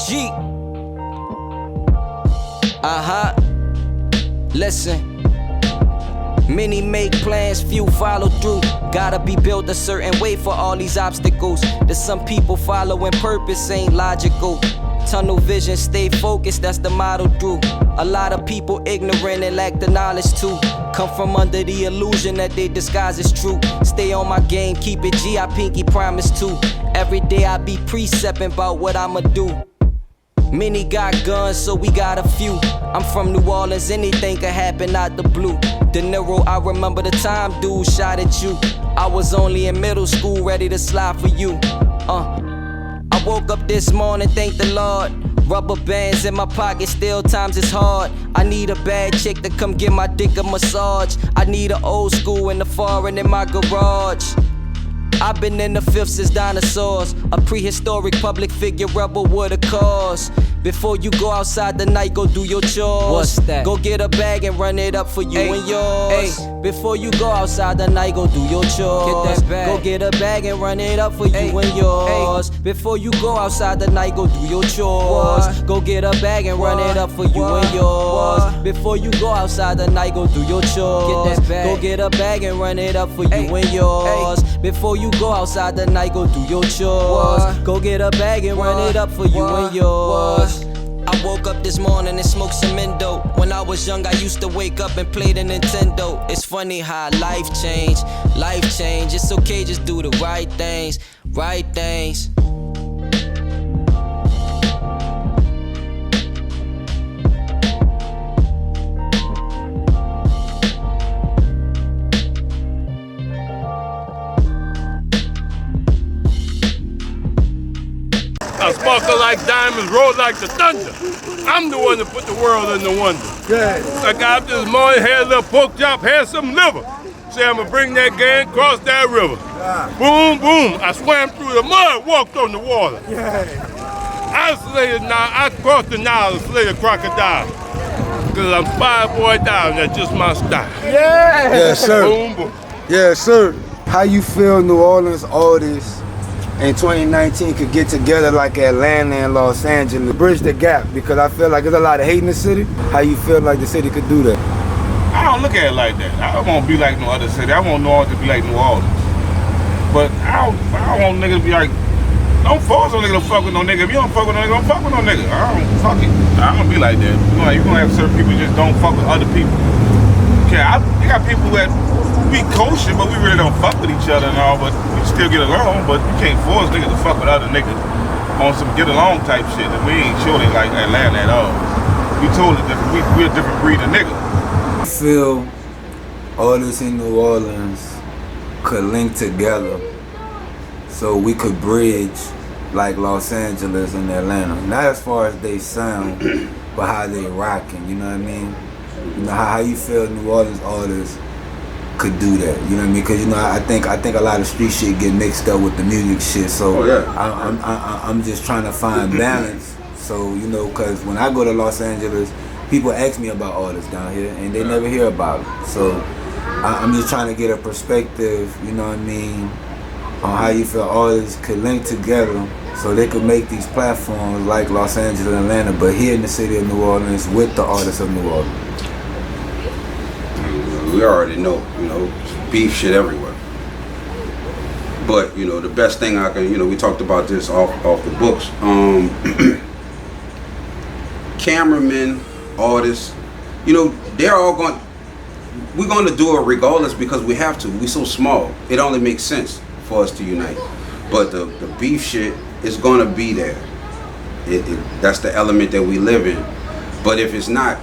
G. Listen. Many make plans, few follow through. Gotta be built a certain way for all these obstacles. There's some people following purpose ain't logical. Tunnel vision, stay focused, that's the motto through. A lot of people ignorant and lack the knowledge too. Come from under the illusion that they disguise as true. Stay on my game, keep it G, I pinky promise too. Every day I be precepting about what I'ma do. Many got guns, so we got a few. I'm from New Orleans, anything could happen out the blue. De Niro, I remember the time dude shot at you. I was only in middle school, ready to slide for you. I woke up this morning, thank the Lord. Rubber bands in my pocket, still times is hard. I need a bad chick to come give my dick a massage. I need an old school in the foreign in my garage. I've been in the fifth since dinosaurs. A prehistoric public figure rebel with a cause. Before you go outside the night, go do your chores. What's that? Go get a bag and run it up for you and yours. Before you go outside the night, go do your chores. Get that bag. Go get a bag and run it up for you and yours. Before you go outside the night, go do your chores. What? Go get a bag and run it up for you and yours. Before you go outside the night, go do your chores. Get that bag. Go get a bag and run it up for you and yours. Before you go outside the night, go do your chores. What? Go get a bag and run it up for you and yours. I woke up this morning and smoked some Indo. When I was young, I used to wake up and play the Nintendo. It's funny how life change, life change. It's okay, just do the right things, right things. I sparkle like diamonds, roll like the thunder. I'm the one that put the world in the wonder. I got up this morning, had a little pork chop, had some liver. Say I'm gonna bring that gang across that river. Boom, boom. I swam through the mud, walked on the water. I crossed the Nile and slayed a crocodile. Cause I'm Spy Boy down, that's just my style. Yes, sir. Boom, boom. Yes, sir. How you feel New Orleans artists in 2019 could get together like Atlanta and Los Angeles, bridge the gap? Because I feel like there's a lot of hate in the city. How you feel like the city could do that? I don't look at it like that. I don't want to be like no other city. I want New Orleans to be like New Orleans. But I don't want niggas to be like, don't force no nigga to fuck with no nigga. If you don't fuck with no nigga, don't fuck with no nigga. I don't fuck it. I don't be like that. You gonna have certain people just don't fuck with other people. Okay, you got people that we kosher, but we really don't fuck with each other and all, but we still get along. But you can't force niggas to fuck with other niggas on some get along type shit. And we ain't surely like Atlanta at all. We totally different. We're a different breed of nigga. I feel artists in New Orleans could link together so we could bridge like Los Angeles and Atlanta. Not as far as they sound, but how they rocking, you know what I mean? You know, how you feel New Orleans artists could do that, you know what I mean? Because, you know, I think a lot of street shit get mixed up with the music shit, so I'm just trying to find balance. So, you know, because when I go to Los Angeles, people ask me about artists down here, and they never hear about it. So I'm just trying to get a perspective, you know what I mean, on how you feel artists could link together so they could make these platforms like Los Angeles and Atlanta, but here in the city of New Orleans with the artists of New Orleans. We already know, you know, beef shit everywhere. But, you know, the best thing I can, you know, we talked about this off the books. Cameramen, artists, you know, they're all going, we're going to do it regardless because we have to. We're so small. It only makes sense for us to unite. But the beef shit is going to be there. That's the element that we live in. But if it's not,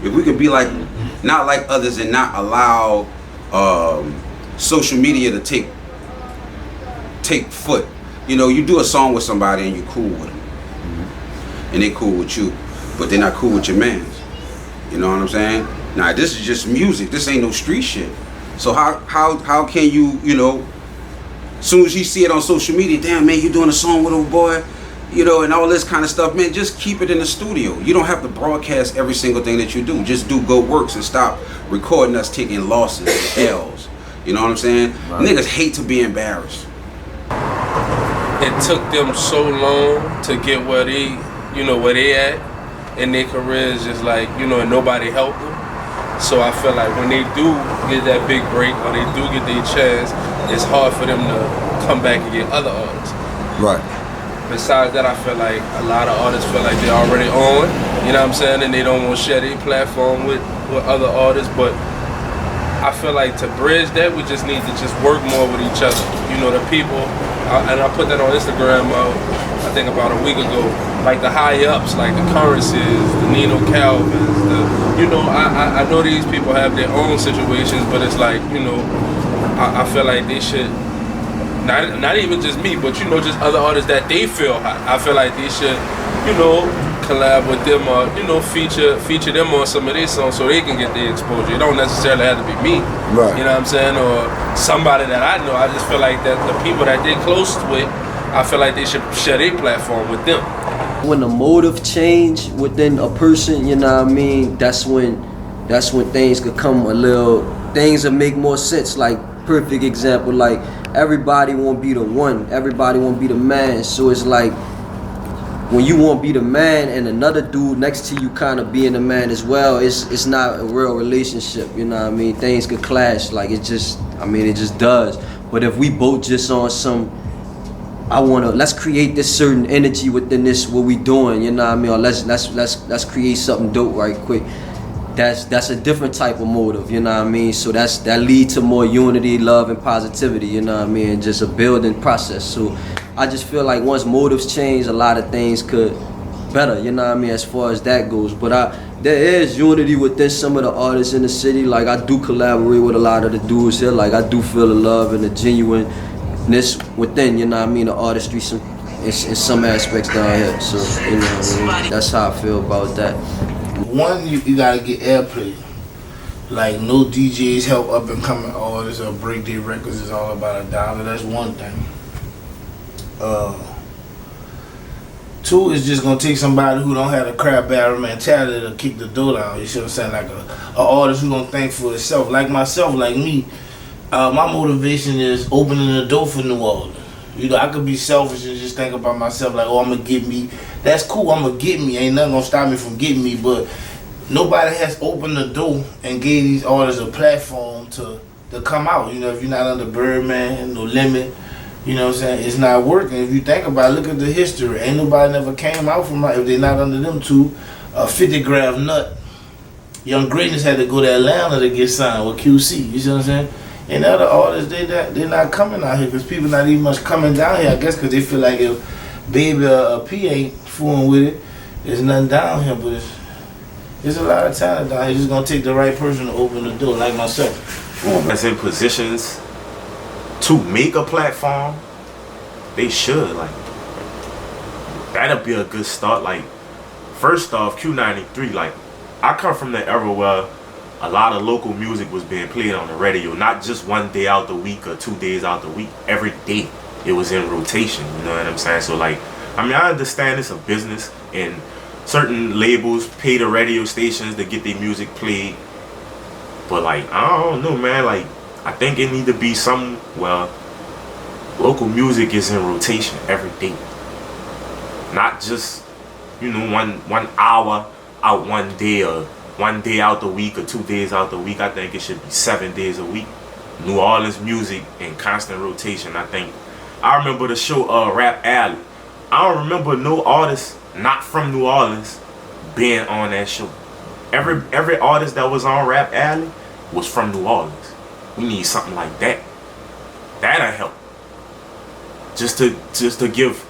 if we could be like, not like others and not allow social media to take foot. You know, you do a song with somebody and you're cool with them. And they cool with you, but they're not cool with your mans. You know what I'm saying? Now this is just music. This ain't no street shit. So how can you, you know, as soon as you see it on social media, damn man, you doing a song with old boy, you know, and all this kind of stuff, man, just keep it in the studio. You don't have to broadcast every single thing that you do. Just do good works and stop recording us taking losses and L's. You know what I'm saying? Right. Niggas hate to be embarrassed. it took them so long to get where they, where they at in their careers, just like, and nobody helped them. So I feel like when they do get that big break or they do get their chance, it's hard for them to come back and get other artists. Right. Besides that, I feel like a lot of artists feel like they're already on, you know what I'm saying, and they don't want to share their platform with other artists, but I feel like to bridge that, we just need to just work more with each other. The people, and I put that on Instagram, I think about a week ago, like the high-ups, like the Currencies, the Nino Calvins, I know these people have their own situations, but it's like, I feel like they should, not even just me, but just other artists that they feel hot. I feel like they should, collab with them or feature them on some of their songs so they can get their exposure. It don't necessarily have to be me, right? You know what I'm saying, or somebody that I know. I just feel like that the people that they're close with, I feel like they should share their platform with them. When the motive change within a person, you know what I mean, that's when things could come things will make more sense. Like, perfect example, like everybody won't be the one, everybody won't be the man, so it's like when you won't be the man and another dude next to you kind of being the man as well, it's not a real relationship, you know what I mean? Things could clash, like it just does. But if we both just on some, let's create this certain energy within this, what we doing, you know what I mean? Or let's create something dope right quick. That's a different type of motive, you know what I mean? So that lead to more unity, love, and positivity, you know what I mean? Just a building process. So I just feel like once motives change, a lot of things could better, you know what I mean, as far as that goes. But there is unity within some of the artists in the city. Like, I do collaborate with a lot of the dudes here. Like, I do feel the love and the genuineness within, you know what I mean, the artistry in some aspects down here. So, you know what I mean? That's how I feel about that. One, you gotta get airplay. Like, no DJs help up and coming artists or break their records is all about $1. That's one thing. Two is just gonna take somebody who don't have a crab barrel mentality to kick the door down. You see what I'm saying? Like a artist who gonna think for itself. Like myself, like me, my motivation is opening the door for New Orleans. I could be selfish and just think about myself, like, oh, I'm gonna get me. That's cool, I'm gonna get me. Ain't nothing gonna stop me from getting me, but nobody has opened the door and gave these artists a platform to come out. If you're not under Birdman, No Limit, you know what I'm saying, it's not working. If you think about it, look at the history. Ain't nobody never came out from if they're not under them two. 50 Gram Nut. Young Greatness had to go to Atlanta to get signed with QC, you see what I'm saying? And other artists, they're not coming out here because people not even much coming down here, I guess, because they feel like if Baby or P ain't fooling with it, there's nothing down here, but there's a lot of talent down here. It's just going to take the right person to open the door, like myself. That's in positions to make a platform, they should, like, that'll be a good start. Like, first off, Q93, like, I come from the era where a lot of local music was being played on the radio, not just one day out the week or 2 days out the week. Every day it was in rotation, you know what I'm saying? So, like, I mean, I understand it's a business and certain labels pay the radio stations to get their music played, but, like, I don't know, man. Like, I think it need to be local music is in rotation every day, not just, one hour out one day or 1 day out the week or 2 days out the week. I think it should be 7 days a week. New Orleans music in constant rotation. I remember the show Rap Alley. I don't remember no artist not from New Orleans being on that show. Every artist that was on Rap Alley was from New Orleans. We need something like that. That'll help. Just to give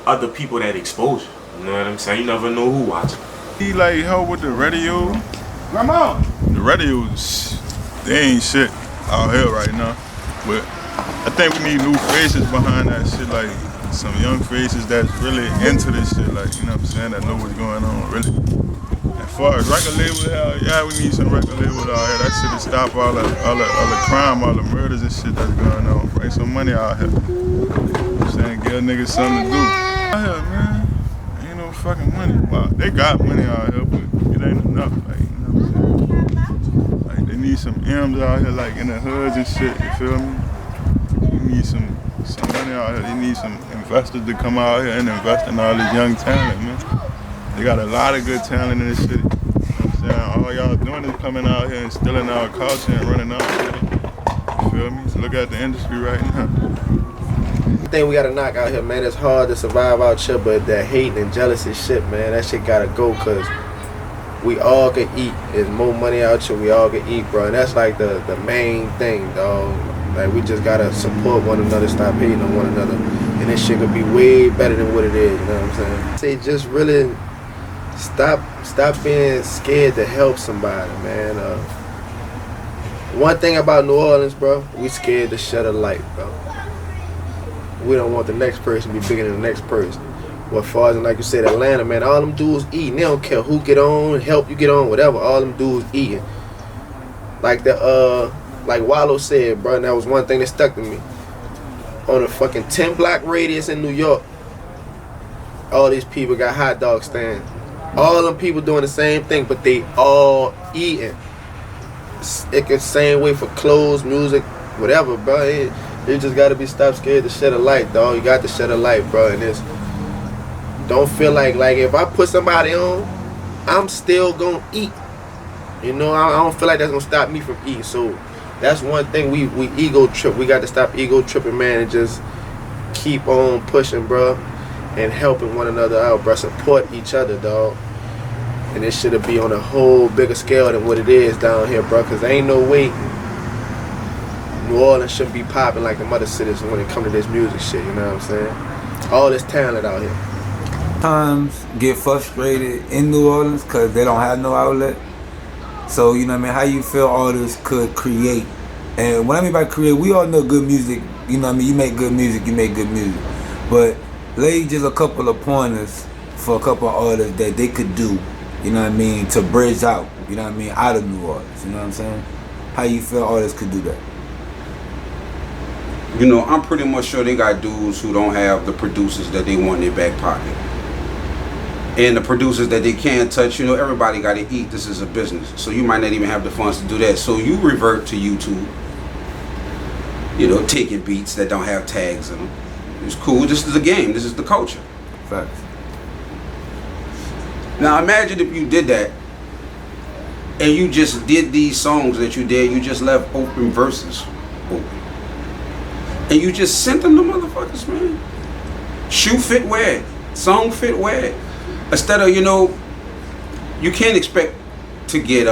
other people that exposure. You know what I'm saying? You never know who watching. He like help with the radio. Come on. The radios, they ain't shit out here right now. But I think we need new faces behind that shit, like some young faces that's really into this shit, like, you know what I'm saying, that know what's going on, really. As far as record label, hell yeah, we need some record labels out here. That shit to stop all the crime, all the murders and shit that's going on. Bring some money out here. You know what I'm saying, give niggas something to do. Out here, man. Fucking money. Well, they got money out here, but it ain't enough. Like, you know what I'm saying? Like, they need some M's out here, like in the hoods and shit. You feel me? You need some money out here. They need some investors to come out here and invest in all this young talent, man. They got a lot of good talent in this city. You know what I'm saying? All y'all doing is coming out here and stealing our culture and running out here. You feel me? So look at the industry right now. The thing we gotta knock out here, man, it's hard to survive out here, but that hate and jealousy shit, man, that shit gotta go, cause we all can eat. There's more money out here, we all can eat, bro. And that's like the main thing, dog. Like, we just gotta support one another, stop hating on one another. And this shit could be way better than what it is, you know what I'm saying? Say, just really stop being scared to help somebody, man. One thing about New Orleans, bro, we scared to shed a light, bro. We don't want the next person to be bigger than the next person. Well, as far as, like you said, Atlanta, man, all them dudes eating. They don't care who get on, help you get on, whatever. All them dudes eating. Like like Wallow said, bro, and that was one thing that stuck to me. On a fucking 10-block radius in New York, all these people got hot dog stands. All them people doing the same thing, but they all eating. It can same way for clothes, music, whatever, bro. You just gotta stop scared to shed a light, dog. You got to shed a light, bro. And it's, don't feel like if I put somebody on, I'm still gonna eat. You know, I don't feel like that's gonna stop me from eating. So that's one thing we ego trip. We got to stop ego tripping, man, and just keep on pushing, bro, and helping one another out, bro. Support each other, dog. And this should be on a whole bigger scale than what it is down here, bro. Cause there ain't no way New Orleans shouldn't be popping like the other cities when it comes to this music shit. You know what I'm saying? All this talent out here. Times get frustrated in New Orleans because they don't have no outlet. So, you know what I mean, how you feel artists could create. And what I mean by create, we all know good music, you know what I mean, you make good music. But lay just a couple of pointers for a couple of artists that they could do, you know what I mean, to bridge out, you know what I mean, out of New Orleans, you know what I'm saying? How you feel artists could do that? You know, I'm pretty much sure they got dudes who don't have the producers that they want in their back pocket. And the producers that they can't touch, you know, everybody got to eat. This is a business. So you might not even have the funds to do that. So you revert to YouTube, you know, taking beats that don't have tags in them. It's cool. This is a game. This is the culture. Facts. Now imagine if you did that and you just did these songs that you did. You just left open verses open. And you just sent them to motherfuckers, man. Shoe fit wear. Song fit wear. Instead of, you know, you can't expect to get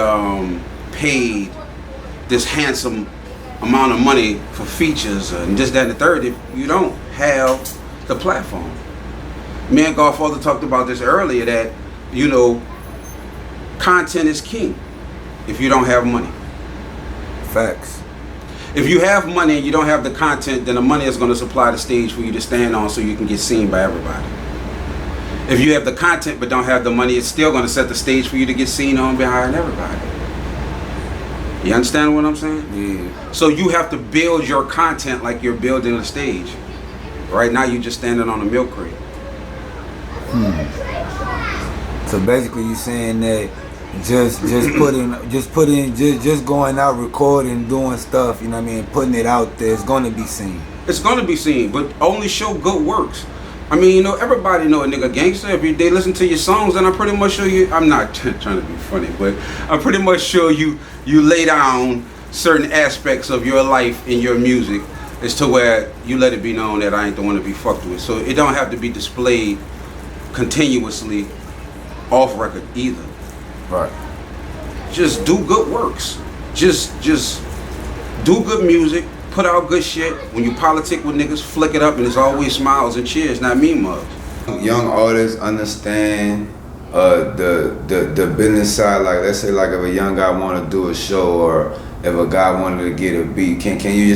paid this handsome amount of money for features and this, that, and the third if you don't have the platform. Me and Godfather talked about this earlier, that, you know, content is king if you don't have money. Facts. If you have money and you don't have the content, then the money is going to supply the stage for you to stand on so you can get seen by everybody. If you have the content but don't have the money, it's still going to set the stage for you to get seen on behind everybody. You understand what I'm saying? Yeah. So you have to build your content like you're building a stage. Right now you're just standing on a milk crate. So basically you saying that just going out recording, doing stuff, you know what I mean, putting it out there, it's going to be seen. It's going to be seen, but only show good works. I mean, you know, everybody know a nigga gangster. If they listen to your songs, then I'm pretty much sure you, I'm not trying to be funny, but I'm pretty much sure you lay down certain aspects of your life in your music as to where you let it be known that I ain't the one to be fucked with. So it don't have to be displayed continuously off record either. Right. Just do good works. Just do good music. Put out good shit. When you politic with niggas, flick it up and it's always smiles and cheers, not mean mugs. Young artists understand the business side. Like, let's say, like, if a young guy want to do a show, or if a guy wanted to get a beat, can you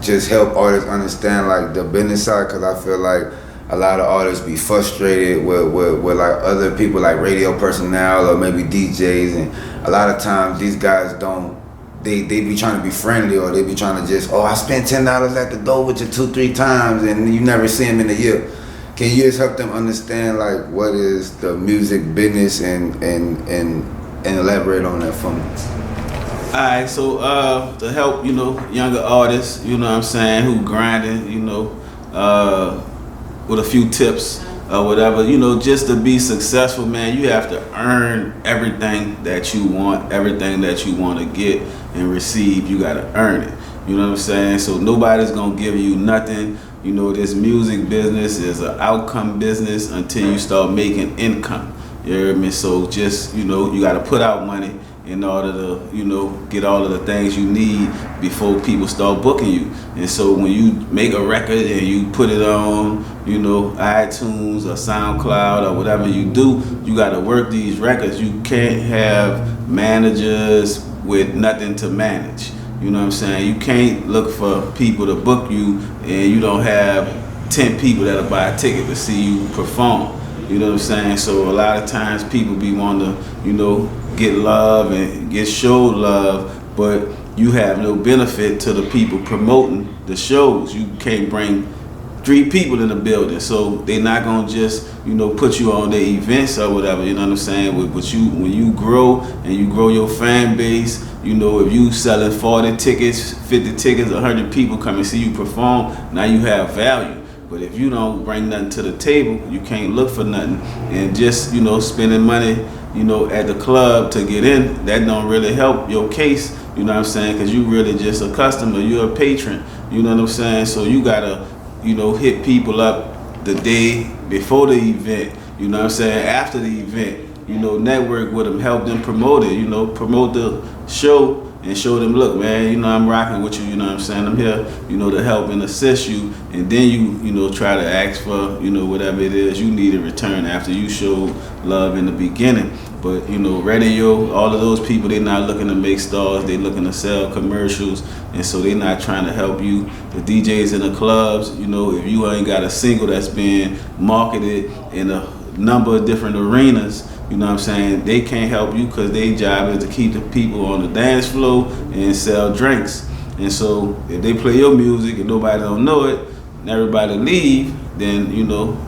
just help artists understand, like, the business side? Because I feel like a lot of artists be frustrated with like other people, like radio personnel or maybe DJs, and a lot of times these guys don't. They be trying to be friendly, or they be trying to just, I spent $10 at the door with you 2-3 times and you never see them in a year. Can you just help them understand, like, what is the music business and elaborate on that for me? Alright, so to help, you know, younger artists, you know what I'm saying, who grinding, you know, with a few tips or whatever, you know, just to be successful, man, you have to earn everything that you want, everything that you want to get and receive, you gotta earn it. You know what I'm saying? So nobody's gonna give you nothing. You know, this music business is an outcome business until you start making income. You hear me? So just, you know, you gotta put out money in order to, you know, get all of the things you need before people start booking you. And so when you make a record and you put it on, you know, iTunes or SoundCloud or whatever you do, you gotta work these records. You can't have managers with nothing to manage. You know what I'm saying? You can't look for people to book you and you don't have 10 people that'll buy a ticket to see you perform. You know what I'm saying? So a lot of times people be wanting to, you know, get love and get showed love, but you have no benefit to the people promoting the shows. You can't bring 3 people in the building, so they're not gonna just, you know, put you on their events or whatever. You know what I'm saying? But you, when you grow and you grow your fan base, you know, if you selling 40 tickets, 50 tickets, 100 people come and see you perform, now you have value. But if you don't bring nothing to the table, you can't look for nothing. And just, you know, spending money, you know, at the club to get in, that don't really help your case. You know what I'm saying? Because you really just a customer, you're a patron. You know what I'm saying? So you gotta, you know, hit people up the day before the event. You know what I'm saying? After the event, you know, network with them, help them promote it. You know, promote the show and show them, look, man, you know, I'm rocking with you. You know what I'm saying? I'm here, you know, to help and assist you. And then you know, try to ask for, you know, whatever it is you need in return after you show love in the beginning. But, you know, radio, all of those people, they're not looking to make stars. They're looking to sell commercials. And so they're not trying to help you. The DJs in the clubs, you know, if you ain't got a single that's being marketed in a number of different arenas, you know what I'm saying, they can't help you because their job is to keep the people on the dance floor and sell drinks. And so if they play your music and nobody don't know it, and everybody leave, then, you know,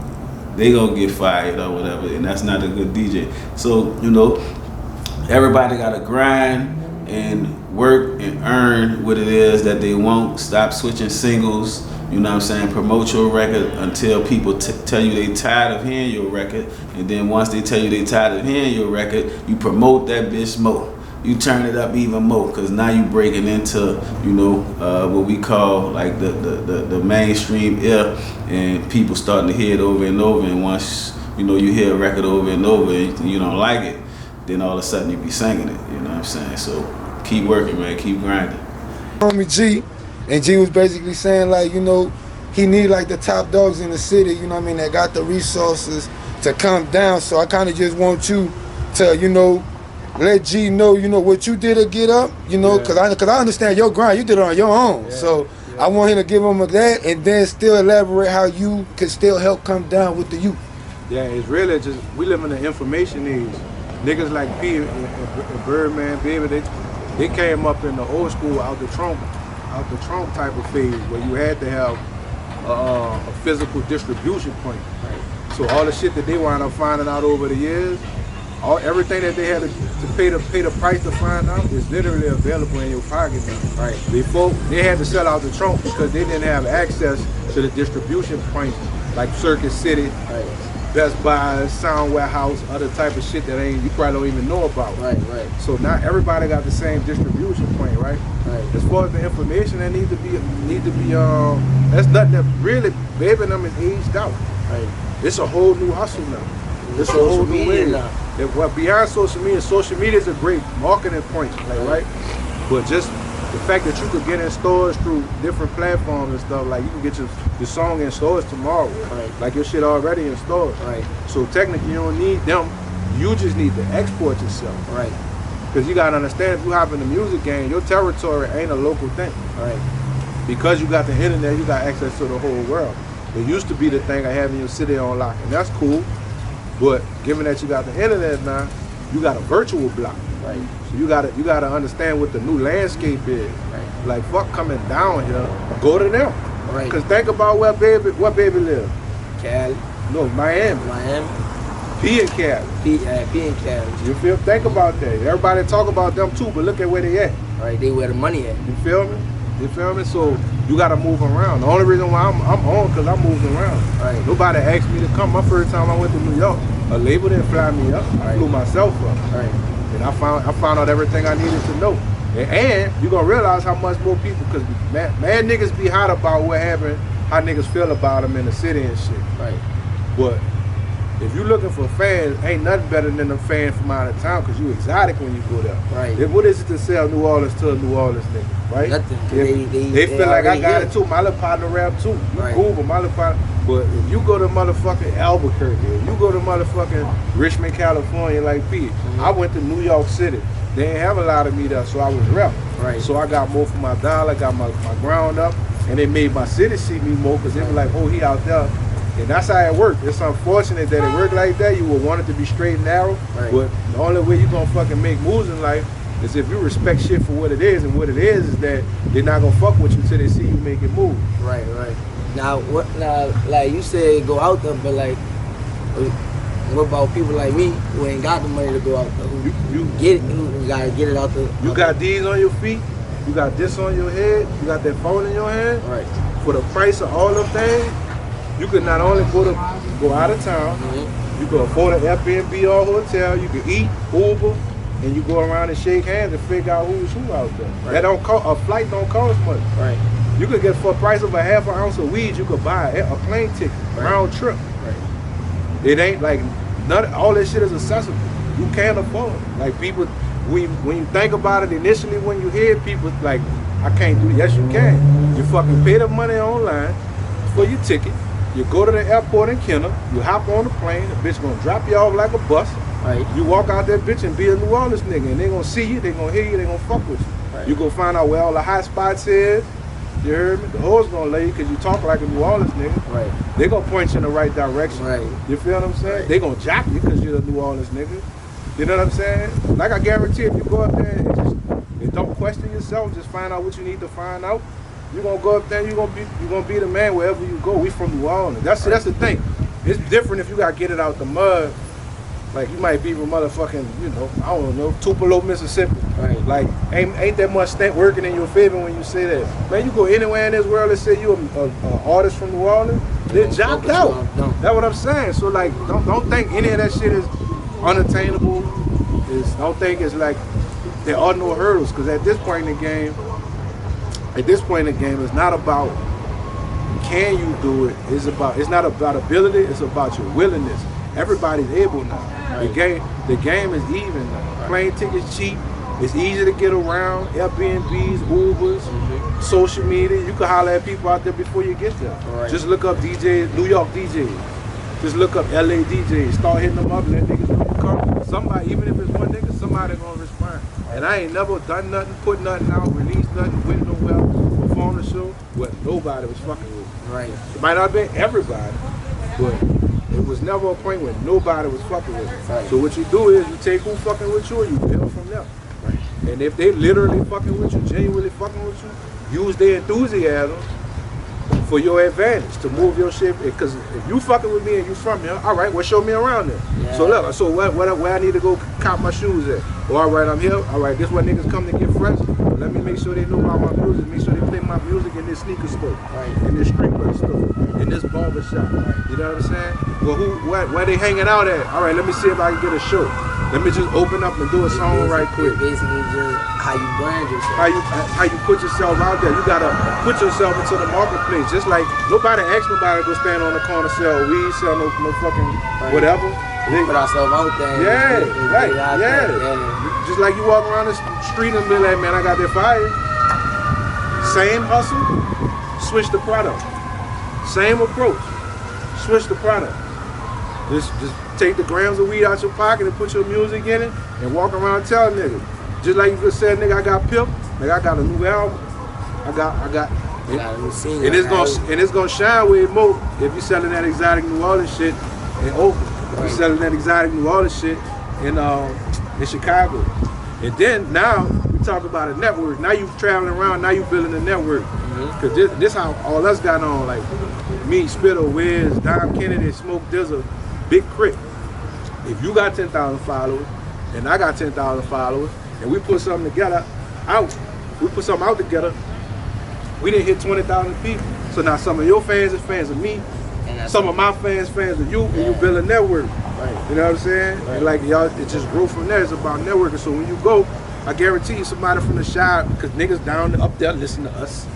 they gonna get fired or whatever, and that's not a good DJ. So, you know, everybody gotta grind and work and earn what it is that they want. Stop switching singles. You know what I'm saying? Promote your record until people tell you they tired of hearing your record. And then once they tell you they tired of hearing your record, you promote that bitch more. You turn it up even more, because now you breaking into, you know, what we call like the mainstream ear, and people starting to hear it over and over. And once, you know, you hear a record over and over and you don't like it, then all of a sudden you be singing it. You know what I'm saying? So keep working, man. Keep grinding. Homie G. And G was basically saying, like, you know, he need like the top dogs in the city, you know what I mean, that got the resources to come down. So I kind of just want you to, you know, let G know, you know, what you did to get up, you know, because I understand your grind. You did it on your own. Yeah, so yeah. I want him to give him that and then still elaborate how you could still help come down with the youth. Yeah, it's really just, we live in the information age. Niggas like P and Birdman, baby, they came up in the old school out the trunk type of phase where you had to have a physical distribution point. Right. So all the shit that they wound up finding out over the years, everything that they had to pay the price to find out is literally available in your pocket now. Right. Before they had to sell out the trunk because they didn't have access to the distribution points like Circuit City, right, Best Buy, Sound Warehouse, other type of shit that you probably don't even know about. Right, right. So now everybody got the same distribution point, right? Right. As far as the information that need to be that's nothing that really Baby and them is aged out. Right. It's a whole new hustle now. It's a whole new way now. Well, beyond social media is a great marketing point, like, right? But just the fact that you could get in stores through different platforms and stuff, like you can get your song in stores tomorrow, right? Like your shit already in stores, right? So technically you don't need them, you just need to export yourself, right? Because you gotta understand, if you hop in the music game, your territory ain't a local thing, right? Because you got the internet, you got access to the whole world. It used to be the thing of having your city on lock, and that's cool. But given that you got the internet now, you got a virtual block. Right. So you gotta understand what the new landscape is. Right. Like, fuck coming down here, go to them. Right. Cause think about where Baby live. Cali. No, Miami. P and Cali. P and Cali. You feel? Think about that. Everybody talk about them too, but look at where they at. Right, they where the money at. You feel me? You feel me? So you gotta move around. The only reason why I'm on, cause I moved around. Right. Nobody asked me to come. My first time I went to New York, a label didn't fly me up. I flew myself up. Right. And I found out everything I needed to know. And you gonna realize how much more people, cause man niggas be hot about what happened, how niggas feel about them in the city and shit. Right. But if you looking for fans, ain't nothing better than a fan from out of town, cause you exotic when you go there. Right. What is it to sell New Orleans to a New Orleans nigga, right? Nothing. They feel like I got it too. My little partner rap too. Right. Cool, but my little partner. But if you go to motherfucking Albuquerque, if you go to motherfucking Richmond, California, like Pete, I went to New York City. They didn't have a lot of me there, so I was rep. Right. So I got more for my dollar, got my ground up, and they made my city see me more, because they were like, oh, he out there. And that's how it worked. It's unfortunate that it worked like that. You would want it to be straight and narrow, right. But the only way you gonna fucking make moves in life is if you respect shit for what it is, and what it is that they're not gonna fuck with you until they see you make it move. Right, right. Now, like you said, go out there, but like, what about people like me who ain't got the money to go out there? Who gotta get it out there? You got these on your feet, you got this on your head, you got that phone in your hand. Right. For the price of all them things, you could not only go out of town, you could afford an Airbnb or hotel, you could eat, Uber, and you go around and shake hands and figure out who's who out there. Right. That don't cost, a flight don't cost much. Right. You could get, for the price of a half an ounce of weed, you could buy a plane ticket, round trip. Right. It ain't like, all that shit is accessible. You can't afford it. Like people, when you think about it initially, when you hear people like, I can't do it. Yes, you can. You fucking pay the money online for your ticket. You go to the airport in Kenner, you hop on the plane, the bitch gonna drop you off like a bus. Right. You walk out that bitch and be a New Orleans nigga, and they gonna see you, they gonna hear you, they gonna fuck with you. Right. You gonna find out where all the hot spots is. You heard me? The hoes gonna lay you because you talk like a New Orleans nigga. Right. They gonna point you in the right direction. Right. You feel what I'm saying? Right. They gonna jock you because you're a New Orleans nigga. You know what I'm saying? Like I guarantee if you go up there and don't question yourself, just find out what you need to find out. You're gonna go up there, you're gonna be the man wherever you go. We from New Orleans. That's the thing. It's different if you gotta get it out the mud. Like you might be from motherfucking, I don't know, Tupelo, Mississippi. Right. Like ain't that much working in your favor when you say that. Man, you go anywhere in this world and say you an artist from New Orleans, they're jocked out. That's what I'm saying. So like, don't think any of that shit is unattainable. Don't think it's like there are no hurdles, because at this point in the game, it's not about can you do it. It's not about ability. It's about your willingness. Everybody's able now. Right. The game is even now. Right. Plane tickets cheap. It's easy to get around. Airbnbs, Ubers, social media. You can holler at people out there before you get there. Right. Just look up DJs, New York DJs. Just look up LA DJs. Start hitting them up. Let niggas know you come. Somebody, even if it's one nigga, somebody gonna respond. And I ain't never done nothing, put nothing out, released nothing, went nowhere, performed the show where nobody was fucking with me. Right. It might not have been everybody, but it was never a point where nobody was fucking with me. Right. So what you do is you take who fucking with you and you build from them. Right. And if they literally fucking with you, genuinely fucking with you, use their enthusiasm for your advantage to move your shit. Because if you fucking with me and you from here, all right, well, show me around there. Yeah. So look, so where I need to go cop my shoes at? Well, all right, I'm here. All right, this is where niggas come to get fresh. Let me make sure they know about my music. Make sure they play my music in this sneaker store, right, in this streetwear store, in this barber shop. Right. You know what I'm saying? Well, where they hanging out at? All right, let me see if I can get a show. Let me just open up and do a song right quick. Basically, just how you brand yourself. How you put yourself out there. You gotta put yourself into the marketplace. Just like nobody asks nobody to go stand on the corner, sell weed, sell no fucking whatever. Put ourselves out there. Yeah, right. Yeah. Just like you walk around the street and be like, man, I got that fire. Same hustle, switch the product. Same approach, switch the product. Just take the grams of weed out your pocket and put your music in it and walk around telling niggas. Just like you just said, nigga, I got Pimp, nigga, I got a new album. I got a new single. And it's gonna shine way more if you selling that exotic New Orleans shit in Oakland. Right. You selling that exotic New Orleans shit in Chicago. And then now we talk about a network. Now you traveling around, now you building a network. Cause this how all us got on, like me, Spittle, Wiz, Dom Kennedy, Smoke Dizzle, Big Crit. If you got 10,000 followers and I got 10,000 followers and we put something together out, we put something out together. We didn't hit 20,000 people. So now some of your fans is fans of me. Some of my fans of you, and you build a network. Right. You know what I'm saying? Right. And like y'all, it just grew from there. It's about networking. So when you go, I guarantee you somebody from the shop, because niggas down up there listen to us.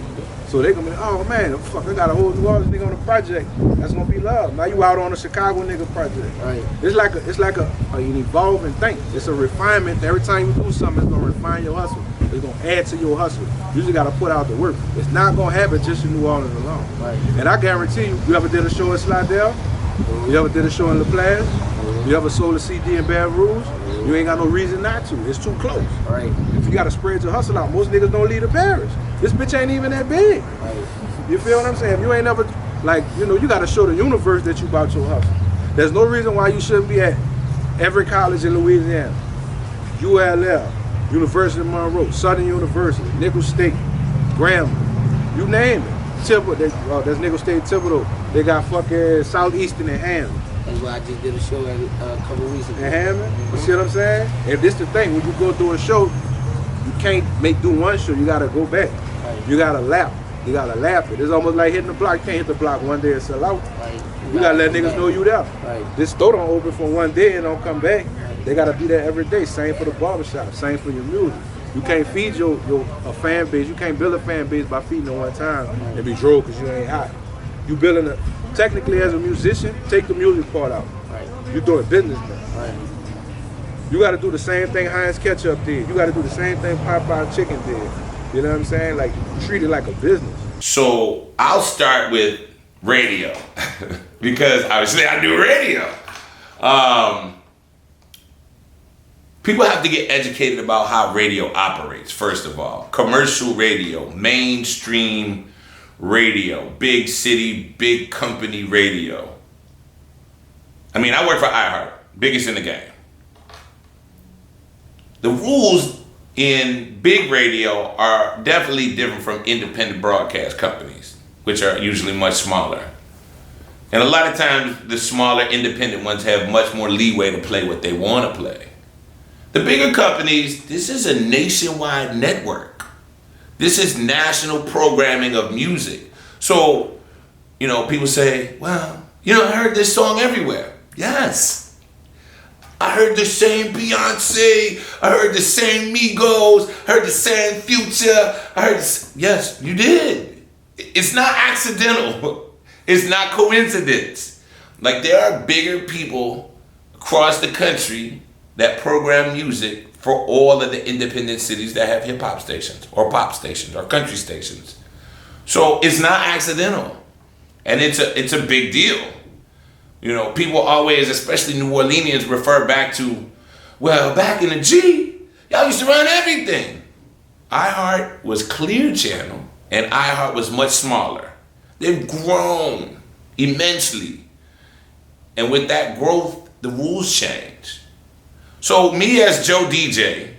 So they gonna be, oh man, fuck, I got a whole New Orleans nigga on the project. That's gonna be love. Now you out on a Chicago nigga project. Right. It's like an evolving thing. It's a refinement. Every time you do something, it's gonna refine your hustle. It's gonna add to your hustle. You just gotta put out the work. It's not gonna happen just in New Orleans alone. Right. And I guarantee you ever did a show in Slidell? You ever did a show in La Place? You ever sold a CD in Baton Rouge? You ain't got no reason not to. It's too close. Right. If you gotta spread your hustle out, most niggas don't leave the parish. This bitch ain't even that big. Right. You feel what I'm saying? If you ain't never, like, you know, you gotta show the universe that you about your hustle. There's no reason why you shouldn't be at every college in Louisiana. ULL, University of Monroe, Southern University, Nickel State, Grambling, you name it. Thibodeau, that's Nickel State Thibodeau. They got fucking Southeastern and Hammond. That's why I just did a show a couple weeks ago. And Hammond, you see what I'm saying? And this the thing, when you go through a show, you can't do one show, you gotta go back. Right. You gotta lap. You gotta lap it. It's almost like hitting the block. You can't hit the block one day and sell out. Right. You gotta let niggas know you there. Right. This store don't open for one day and don't come back. Right. They gotta be there every day. Same for the barbershop, same for your music. You can't feed a fan base. You can't build a fan base by feeding them one time and be drove because you ain't hot. You building a, technically as a musician, take the music part out. Right. You doing business now. Right. You gotta do the same thing Heinz Ketchup did. You gotta do the same thing Popeye Chicken did. You know what I'm saying? Like, treat it like a business. So I'll start with radio because obviously I do radio. People have to get educated about how radio operates, first of all. Commercial radio, mainstream radio, big city, big company radio. I mean, I work for iHeart, biggest in the game. The rules in big radio are definitely different from independent broadcast companies, which are usually much smaller. And a lot of times, the smaller independent ones have much more leeway to play what they want to play. The bigger companies, this is a nationwide network. This is national programming of music. So, you know, people say, well, you know, I heard this song everywhere. Yes. I heard the same Beyonce. I heard the same Migos. I heard the same Future. I heard this. Yes, you did. It's not accidental. It's not coincidence. Like, there are bigger people across the country that program music for all of the independent cities that have hip-hop stations or pop stations or country stations. So it's not accidental. And it's a big deal. You know, people always, especially New Orleanians, refer back to, well, back in the G, y'all used to run everything. iHeart was Clear Channel and iHeart was much smaller. They've grown immensely. And with that growth, the rules change. So me as Joe DJ,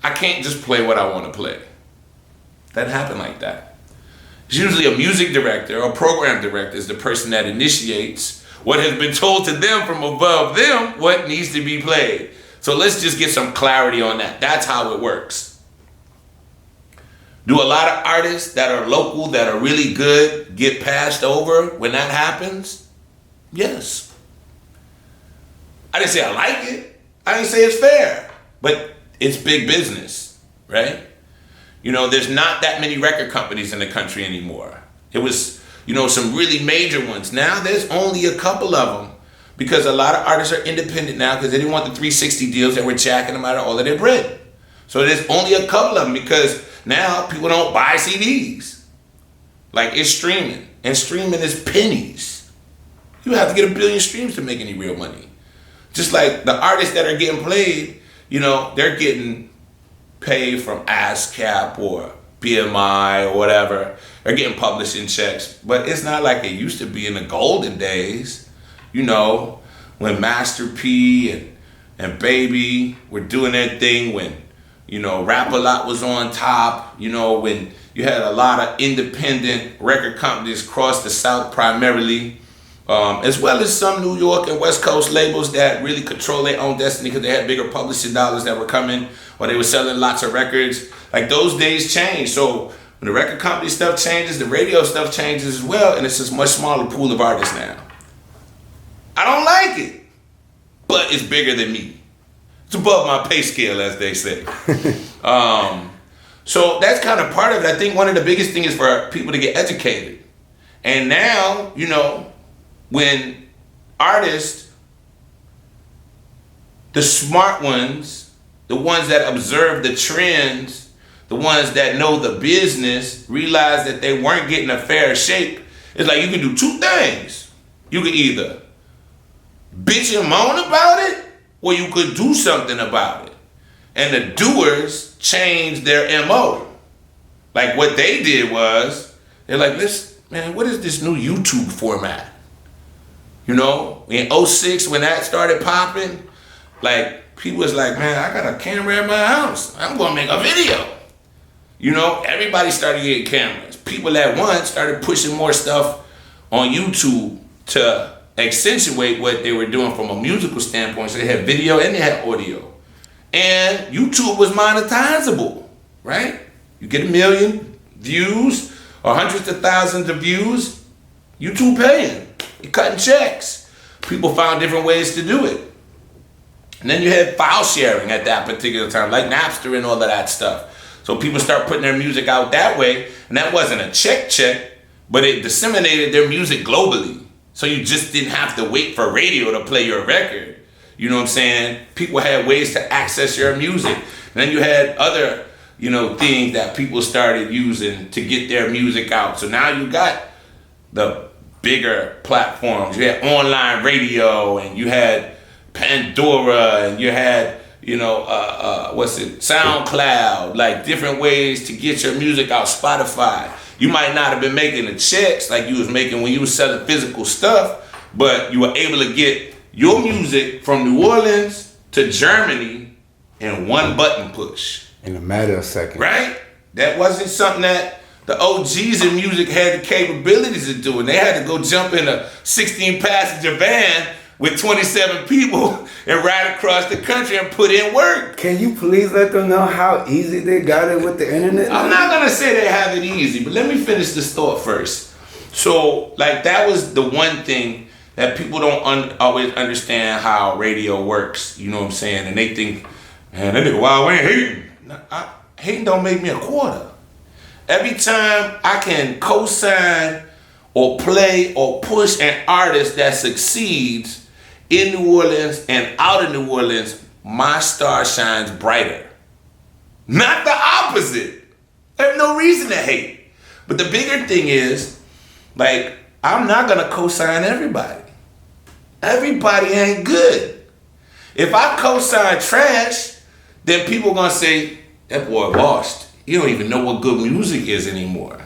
I can't just play what I want to play. That happened like that. It's usually a music director or program director is the person that initiates what has been told to them from above them what needs to be played. So let's just get some clarity on that. That's how it works. Do a lot of artists that are local, that are really good, get passed over when that happens? Yes. I didn't say I like it. I didn't say it's fair, but it's big business, right? You know, there's not that many record companies in the country anymore. It was, you know, some really major ones. Now there's only a couple of them because a lot of artists are independent now because they didn't want the 360 deals that were jacking them out of all of their bread. So there's only a couple of them because now people don't buy CDs. Like, it's streaming, and streaming is pennies. You have to get 1 billion streams to make any real money. Just like the artists that are getting played, you know, they're getting paid from ASCAP or BMI or whatever. They're getting publishing checks. But it's not like it used to be in the golden days, you know, when Master P and Baby were doing their thing, when, you know, Rap-A-Lot was on top, you know, when you had a lot of independent record companies across the South primarily, as well as some New York and West Coast labels that really control their own destiny because they had bigger publishing dollars that were coming, or they were selling lots of records. Like those days changed. So when the record company stuff changes, the radio stuff changes as well, and it's just a much smaller pool of artists now. I don't like it, but it's bigger than me. It's above my pay scale, as they say. So that's kind of part of it. I think one of the biggest things is for people to get educated. And now, you know, when artists, the smart ones, the ones that observe the trends, the ones that know the business, realize that they weren't getting a fair shake, it's like you can do two things. You can either bitch and moan about it, or you could do something about it. And the doers changed their MO. Like what they did was, they're like, man, what is this new YouTube format? You know, in 06 when that started popping, like people was like, man, I got a camera in my house. I'm gonna make a video. You know, everybody started getting cameras. People at once started pushing more stuff on YouTube to accentuate what they were doing from a musical standpoint. So they had video and they had audio. And YouTube was monetizable, right? You get 1 million views or hundreds of thousands of views, YouTube paying. You're cutting checks. People found different ways to do it. And then you had file sharing at that particular time, like Napster and all of that stuff. So people start putting their music out that way, and that wasn't a check, but it disseminated their music globally. So you just didn't have to wait for radio to play your record. You know what I'm saying? People had ways to access your music. And then you had other, you know, things that people started using to get their music out. So now you got the bigger platforms. You had online radio, and you had Pandora, and you had, you know, SoundCloud, like different ways to get your music out, Spotify. You might not have been making the checks like you was making when you was selling physical stuff, but you were able to get your music from New Orleans to Germany in one button push. In a matter of seconds. Right? That wasn't something that the OGs in music had the capabilities of doing. They had to go jump in a 16-passenger van with 27 people and ride across the country and put in work. Can you please let them know how easy they got it with the internet? I'm not gonna say they have it easy, but let me finish this thought first. So, like, that was the one thing that people don't always understand how radio works. You know what I'm saying? And they think, man, that nigga Wild Wayne hating. Hating don't make me a quarter. Every time I can co-sign or play or push an artist that succeeds in New Orleans and out of New Orleans, my star shines brighter. Not the opposite. I have no reason to hate. But the bigger thing is, like, I'm not gonna co-sign everybody. Everybody ain't good. If I co-sign trash, then people gonna say, that boy washed. You don't even know what good music is anymore.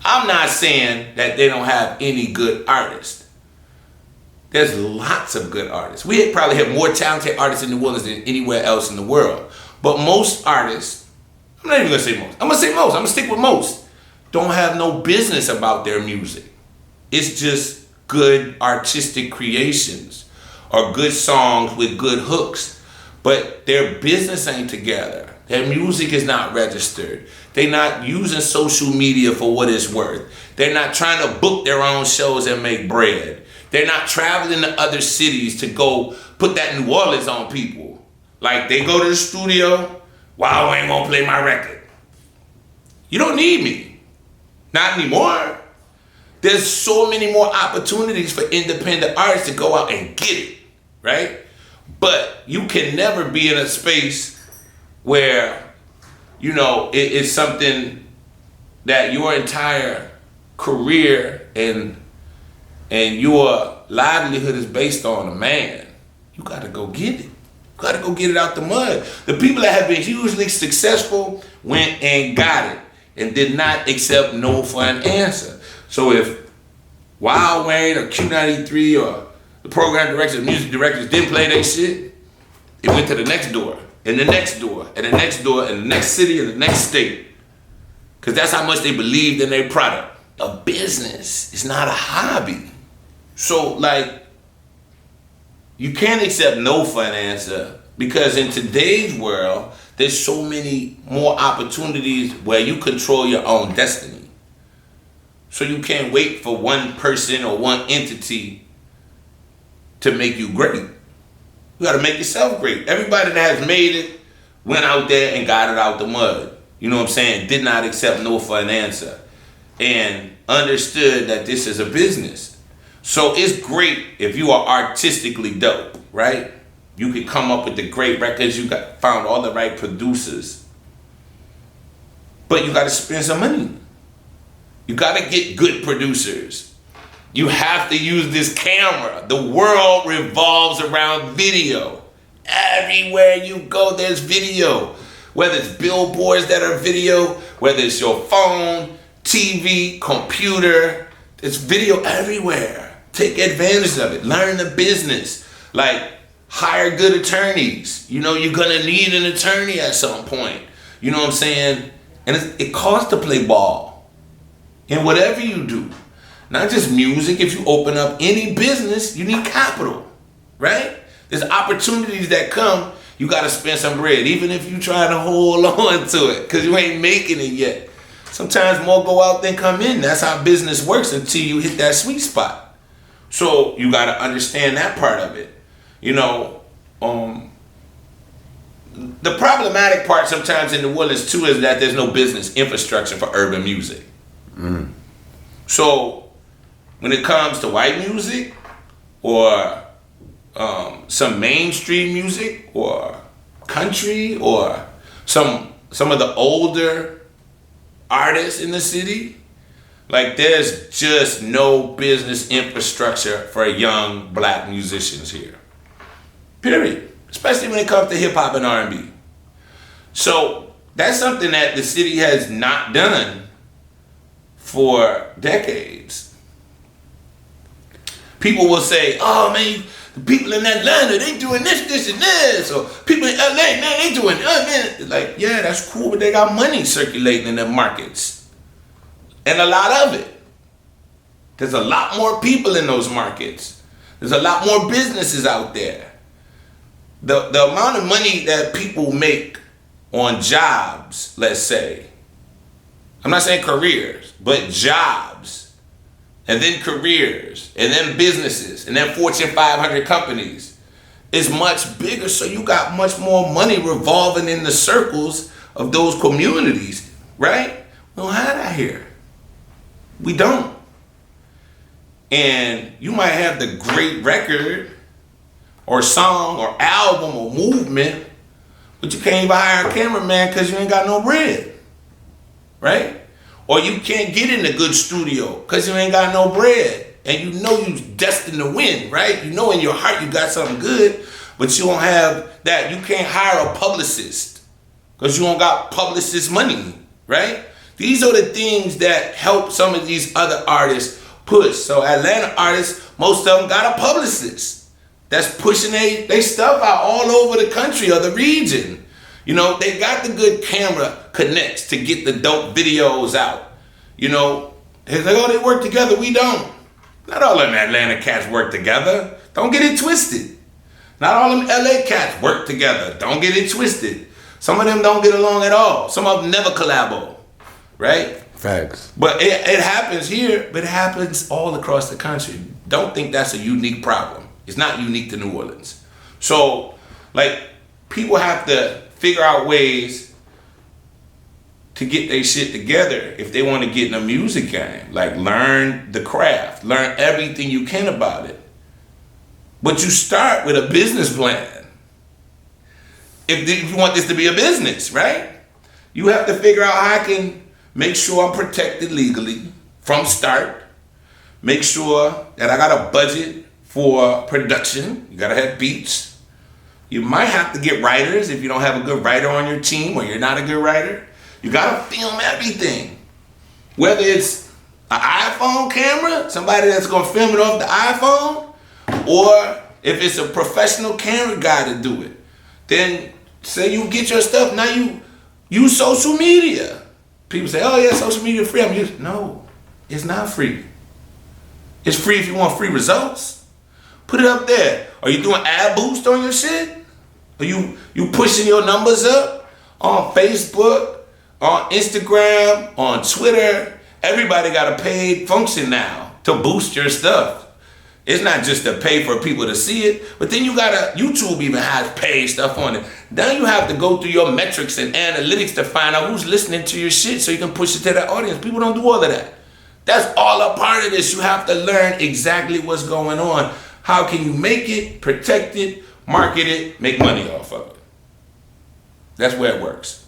I'm not saying that they don't have any good artists. There's lots of good artists. We probably have more talented artists in New Orleans than anywhere else in the world. But most artists, I'm not even gonna say most. I'm gonna say most. I'm gonna stick with most. Don't have no business about their music. It's just good artistic creations or good songs with good hooks. But their business ain't together. Their music is not registered. They're not using social media for what it's worth. They're not trying to book their own shows and make bread. They're not traveling to other cities to go put that New Orleans on people. Like, they go to the studio, wow, I ain't gonna play my record. You don't need me. Not anymore. There's so many more opportunities for independent artists to go out and get it, right? But you can never be in a space where, you know, it's something that your entire career and your livelihood is based on a man. You gotta go get it. You gotta go get it out the mud. The people that have been hugely successful went and got it and did not accept no for an answer. So if Wild Wayne or Q93 or the program directors, music directors didn't play their shit, it went to the next door, and the next door, and the next door, and the next city, and the next state. Because that's how much they believed in their product. A business is not a hobby. So like, you can't accept no for an answer, because in today's world, there's so many more opportunities where you control your own destiny. So you can't wait for one person or one entity to make you great. You gotta make yourself great. Everybody that has made it went out there and got it out the mud. You know what I'm saying? Did not accept no for an answer. And understood that this is a business. So it's great if you are artistically dope, right? You could come up with the great records, found all the right producers. But you gotta spend some money. You gotta get good producers. You have to use this camera. The world revolves around video. Everywhere you go, there's video. Whether it's billboards that are video, whether it's your phone, TV, computer, it's video everywhere. Take advantage of it. Learn the business. Like, hire good attorneys. You know, you're gonna need an attorney at some point. You know what I'm saying? And it costs to play ball. And whatever you do, not just music, if you open up any business, you need capital, right? There's opportunities that come, you gotta spend some bread, even if you try to hold on to it, because you ain't making it yet. Sometimes more go out than come in. That's how business works until you hit that sweet spot. So you gotta understand that part of it. You know, the problematic part sometimes in New Orleans too is that there's no business infrastructure for urban music. So when it comes to white music or some mainstream music or country or some of the older artists in the city, like there's just no business infrastructure for young black musicians here. Period. Especially when it comes to hip hop and R&B. So that's something that the city has not done for decades. People will say, oh man, the people in Atlanta, they doing this, and this. Or people in LA, man, they doing, man. Like, yeah, that's cool, but they got money circulating in the markets. And a lot of it. There's a lot more people in those markets. There's a lot more businesses out there. The amount of money that people make on jobs, let's say, I'm not saying careers, but jobs, and then careers, and then businesses, and then Fortune 500 companies is much bigger, so you got much more money revolving in the circles of those communities, right? We don't have that here. We don't. And you might have the great record or song or album or movement, but you can't even hire a cameraman because you ain't got no bread, right? Or you can't get in a good studio because you ain't got no bread, and you know you're destined to win, right? You know in your heart you got something good, but you don't have that. You can't hire a publicist because you don't got publicist money, right? These are the things that help some of these other artists push. So Atlanta artists, most of them got a publicist that's pushing they stuff out all over the country or the region. You know, they got the good camera connects to get the dope videos out. You know, it's like, oh, they work together. We don't. Not all them Atlanta cats work together. Don't get it twisted. Not all them LA cats work together. Don't get it twisted. Some of them don't get along at all. Some of them never collabo, right? Facts. But it happens here, but it happens all across the country. Don't think that's a unique problem. It's not unique to New Orleans. So, like, people have to figure out ways to get their shit together if they want to get in the music game. Like, learn the craft. Learn everything you can about it. But you start with a business plan. If you want this to be a business, right? You have to figure out how I can make sure I'm protected legally from start. Make sure that I got a budget for production. You gotta have beats. You might have to get writers if you don't have a good writer on your team or you're not a good writer. You gotta film everything. Whether it's an iPhone camera, somebody that's gonna film it off the iPhone, or if it's a professional camera guy to do it. Then say you get your stuff, now you use social media. People say, oh yeah, social media free. No, it's not free. It's free if you want free results. Put it up there. Are you doing ad boost on your shit? Are you pushing your numbers up on Facebook, on Instagram, on Twitter? Everybody got a paid function now to boost your stuff. It's not just to pay for people to see it, but then YouTube even has paid stuff on it. Now you have to go through your metrics and analytics to find out who's listening to your shit so you can push it to that audience. People don't do all of that. That's all a part of this. You have to learn exactly what's going on. How can you make it, protect it, market it, make money off of it? That's where it works.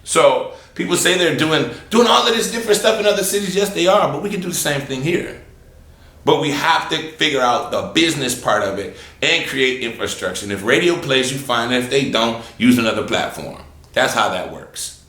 So people say they're doing all of this different stuff in other cities. Yes, they are, but we can do the same thing here. But we have to figure out the business part of it and create infrastructure. And if radio plays, you fine. And if they don't, use another platform. That's how that works.